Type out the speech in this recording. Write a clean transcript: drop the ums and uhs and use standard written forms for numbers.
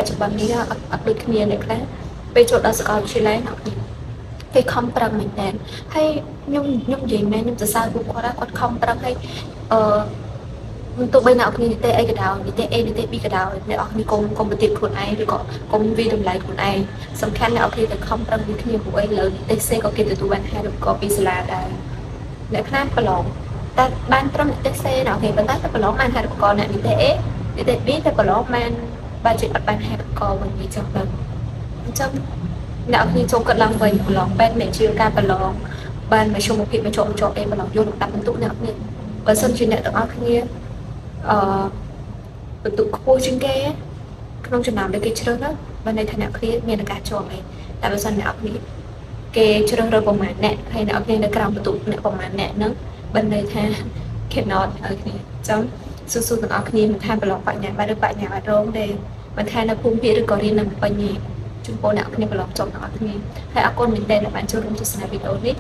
จุบันนี้อัปเดตគ្នាអ្នកខ្លះពេលចូលដល់សាកលវិទ្យាល័យអ្នកគេខំប្រឹងមែនតើហើយខ្ញុំនិយាយមែនខ្ញុំសរសើរពួកគាត់គាត់ខំប្រឹងហើយទោះបីអ្នកគ្នានិយាយអីក៏ដោយនិយាយ A និយាយ B ក៏ដោយអ្នកគ្នាកុំប្រតិបត្តិខ្លួនឯងឬក៏កុំវាតម្លៃខ្លួនឯងសំខាន់អ្នកគ្នាតែខំប្រឹងពីគ្នាព្រោះអីលើនិយាយ C ក៏គេទទួលបានហើយឬក៏ពីសាលាដែរអ្នកខ្លះប្រឡងតែបានត្រឹមនិយាយ C អ្នកគ្នាប៉ុន្តែតែប្រឡងបានហើយក៏អ្នកនិយាយ A និយាយ B តែប្រឡងបានបាច់អត់បានហើយក៏វិញវាចឹងទៅអញ្ចឹងអ្នកគ្នាចូលកាត់ឡើងវិញប្រឡងពេទ្យអ្នកជាការប្រឡងបានមកជុំភាពមកចុះអេប្រឡងយកលំដាប់បន្ទុកអ្នកគ្នាបើសិនជាអ្នកទាំងអស់គ្នាបន្ទុកខ្ពស់ជាងគេក្នុងចំណោមដែលគេជ្រើសរើសបានន័យថាអ្នកគ្នាមានឱកាសជាប់ឯងតែបើសិនអ្នកគ្នាគេជ្រើសរើសប្រមាណអ្នកហើយអ្នកគ្នានៅក្រោមបន្ទុកអ្នកប្រមាណអ្នកហ្នឹងបានន័យថា cannot ឲ្យគ្នាអញ្ចឹងស៊ូទាំងអស់គ្នាមិនថាប្រឡងបញ្ញាបត្រឬបញ្ញាបត្ររងទេមិនថានៅភូមិភាគឬក៏រៀននៅពេញទេចំពោះអ្នកគ្នាប្រឡងចប់ទាំងអស់គ្នាហើយអរគុណមែនទែនដែលបានចូលរួមទស្សនាវីដេអូនេះ